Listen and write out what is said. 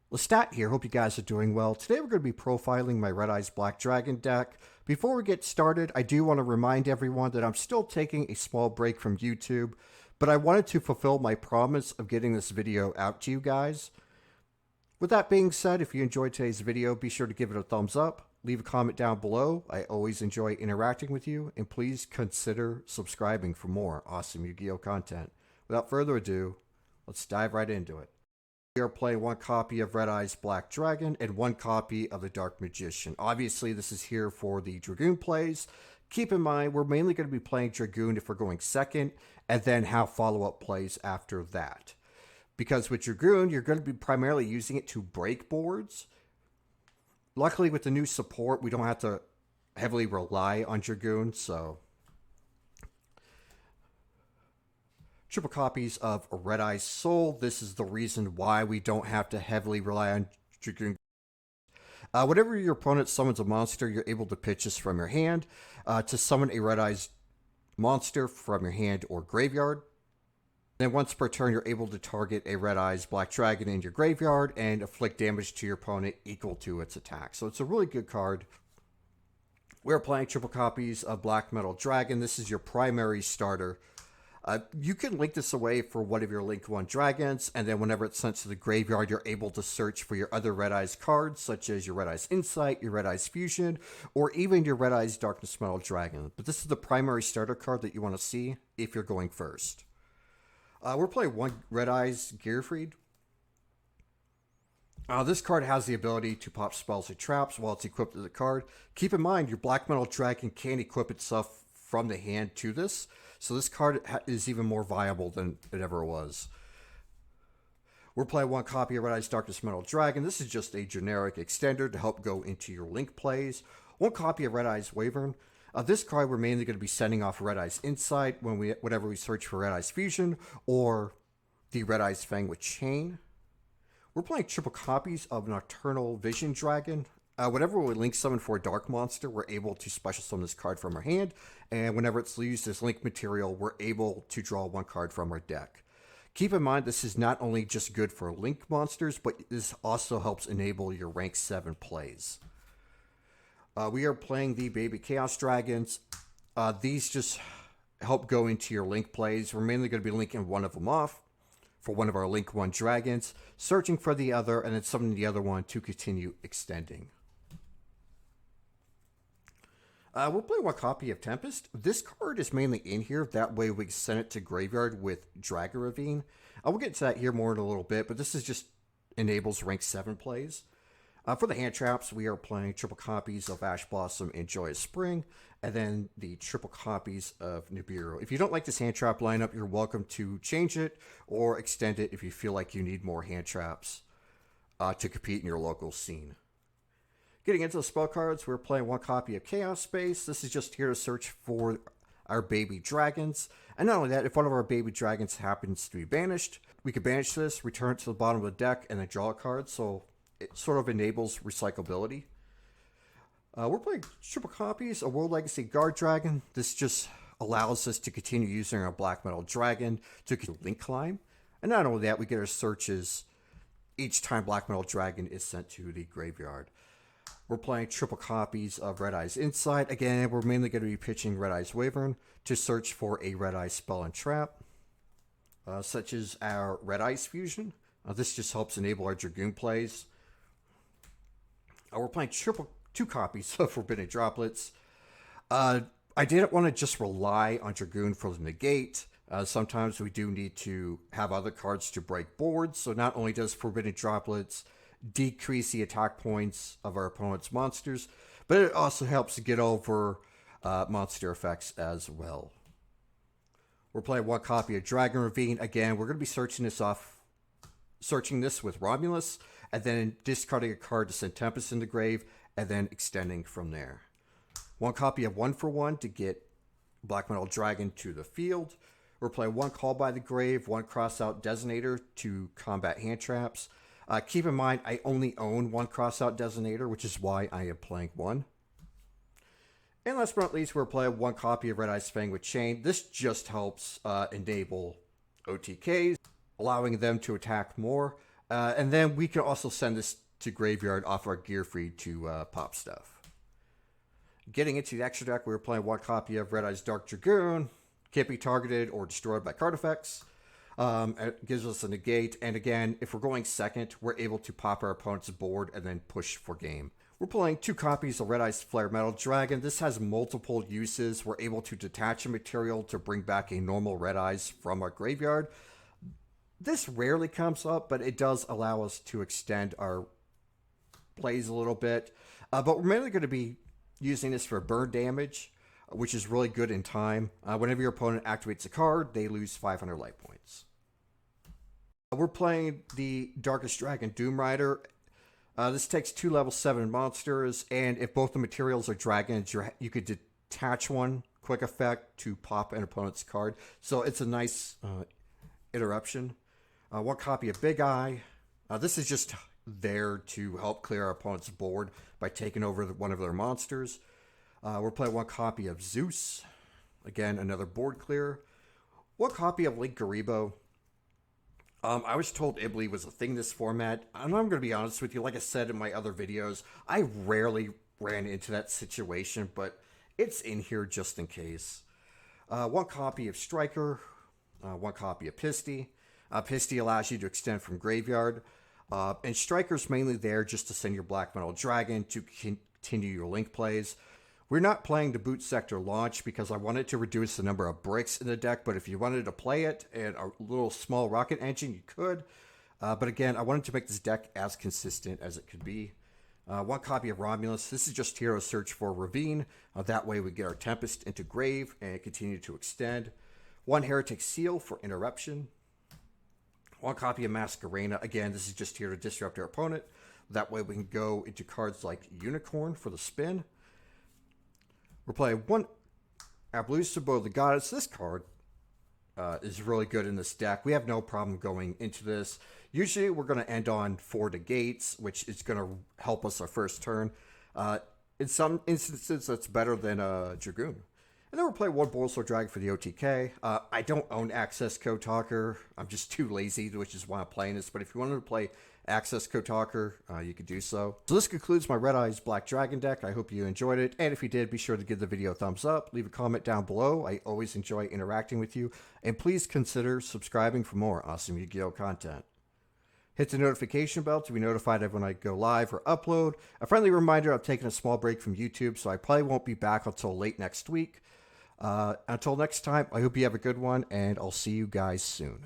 Lestat here, hope you guys are doing well. Today we're going to be profiling my Red Eyes Black Dragon deck. Before we get started, I do want to remind everyone that I'm still taking a small break from YouTube, but I wanted to fulfill my promise of getting this video out to you guys. With that being said, if you enjoyed today's video, be sure to give it a thumbs up, leave a comment down below. I always enjoy interacting with you, and please consider subscribing for more awesome Yu-Gi-Oh content. Without further ado, let's dive right into it. We are playing one copy of Red Eyes Black Dragon and one copy of the Dark Magician. Obviously, this is here for the Dragoon plays. Keep in mind, we're mainly going to be playing Dragoon if we're going second, and then have follow-up plays after that. Because with Dragoon, you're going to be primarily using it to break boards. Luckily, with the new support, we don't have to heavily rely on Dragoon, so triple copies of Red Eyes Soul. This is the reason why we don't have to heavily rely on Dragoon. Whenever your opponent summons a monster, you're able to pitch this from your hand to summon a Red Eyes monster from your hand or graveyard. Then once per turn, you're able to target a Red Eyes Black Dragon in your graveyard and inflict damage to your opponent equal to its attack. So it's a really good card. We're playing triple copies of Black Metal Dragon. This is your primary starter. You can link this away for one of your Link 1 dragons, and then whenever it's sent to the graveyard, you're able to search for your other Red Eyes cards, such as your Red Eyes Insight, your Red Eyes Fusion, or even your Red Eyes Darkness Metal Dragon. But this is the primary starter card that you want to see if you're going first. We're playing one Red Eyes Gearfried. This card has the ability to pop spells or traps while it's equipped with the card. Keep in mind, your Black Metal Dragon can equip itself from the hand to this, so this card is even more viable than it ever was. We're playing one copy of Red Eyes Darkness Metal Dragon. This is just a generic extender to help go into your Link plays. One copy of Red Eyes Wyvern. This card we're mainly going to be sending off Red Eyes Insight whenever we search for Red Eyes Fusion or the Red Eyes Fang with Chain. We're playing triple copies of Nocturnal Vision Dragon. Whenever we link summon for a dark monster, we're able to special summon this card from our hand, and whenever it's used as link material, we're able to draw one card from our deck. Keep in mind, this is not only just good for link monsters, but this also helps enable your rank 7 plays. We are playing the Baby Chaos Dragons. These just help go into your link plays. We're mainly going to be linking one of them off for one of our Link 1 dragons, searching for the other, and then summoning the other one to continue extending. We'll play one copy of Tempest. This card is mainly in here. That way we can send it to graveyard with Dragon Ravine. We'll get to that here more in a little bit, but this is just enables rank 7 plays. For the hand traps, we are playing triple copies of Ash Blossom and Joyous Spring, and then the triple copies of Nibiru. If you don't like this hand trap lineup, you're welcome to change it or extend it if you feel like you need more hand traps to compete in your local scene. Getting into the spell cards, we're playing one copy of Chaos Space. This is just here to search for our baby dragons. And not only that, if one of our baby dragons happens to be banished, we can banish this, return it to the bottom of the deck, and then draw a card. So it sort of enables recyclability. We're playing triple copies of World Legacy Guard Dragon. This just allows us to continue using our Black Metal Dragon to link climb. And not only that, we get our searches each time Black Metal Dragon is sent to the graveyard. We're playing triple copies of Red Eyes Insight. Again, we're mainly going to be pitching Red Eyes Wyvern to search for a Red Eyes spell and trap, such as our Red Eyes Fusion. This just helps enable our Dragoon plays. We're playing two copies of Forbidden Droplets. I didn't want to just rely on Dragoon for the negate. Sometimes we do need to have other cards to break boards. So not only does Forbidden Droplets decrease the attack points of our opponent's monsters, but it also helps to get over monster effects as well. We're playing one copy of Dragon Ravine. Again, we're going to be searching this with Romulus, and then discarding a card to send Tempest in the grave, and then extending from there. One copy of 1-for-1 to get Black Metal Dragon to the field. We're playing one Call by the Grave, one Crossout Designator to combat hand traps. Keep in mind, I only own one Crossout Designator, which is why I am playing one. And last but not least, we're playing one copy of Red Eyes Fang with Chain. This just helps enable OTKs, allowing them to attack more. And then we can also send this to graveyard off our gear feed to pop stuff. Getting into the extra deck, we were playing one copy of Red Eye's Dark Dragoon. Can't be targeted or destroyed by card effects. It gives us a negate. And again, if we're going second, we're able to pop our opponent's board and then push for game. We're playing 2 copies of Red Eye's Flare Metal Dragon. This has multiple uses. We're able to detach a material to bring back a normal Red Eyes from our graveyard. This rarely comes up, but it does allow us to extend our plays a little bit. But we're mainly going to be using this for burn damage, which is really good in time. Whenever your opponent activates a card, they lose 500 life points. We're playing the Darkest Dragon Doom Rider. This takes 2 level 7 monsters, and if both the materials are dragons, you could detach one, quick effect, to pop an opponent's card. So it's a nice interruption. One copy of Big Eye. This is just there to help clear our opponent's board by taking over one of their monsters. We're playing one copy of Zeus. Again, another board clear. One copy of Link Garibo. I was told Ibly was a thing in this format. I'm going to be honest with you. Like I said in my other videos, I rarely ran into that situation, but it's in here just in case. One copy of Striker. One copy of Pisty. Pisty allows you to extend from graveyard. And Striker's mainly there just to send your Black Metal Dragon to continue your Link plays. We're not playing the Boot Sector launch because I wanted to reduce the number of bricks in the deck, but if you wanted to play it and a little small rocket engine, you could. But again, I wanted to make this deck as consistent as it could be. One copy of Romulus. This is just Hero Search for Ravine. That way we get our Tempest into grave and continue to extend. One Heretic Seal for interruption. One copy of Masquerena. Again, this is just here to disrupt our opponent. That way we can go into cards like Unicorn for the spin. We're playing one Ablucibo the Goddess. This card is really good in this deck. We have no problem going into this. Usually we're going to end on 4 negates, which is going to help us our first turn. In some instances, that's better than a Dragoon. And then we're playing one Borsal Dragon for the OTK. I don't own Access Code Talker. I'm just too lazy, which is why I'm playing this. But if you wanted to play Access Code Talker, you could do so. So this concludes my Red Eyes Black Dragon deck. I hope you enjoyed it. And if you did, be sure to give the video a thumbs up. Leave a comment down below. I always enjoy interacting with you. And please consider subscribing for more awesome Yu-Gi-Oh content. Hit the notification bell to be notified of when I go live or upload. A friendly reminder, I'm taking a small break from YouTube, so I probably won't be back until late next week. Until next time, I hope you have a good one, and I'll see you guys soon.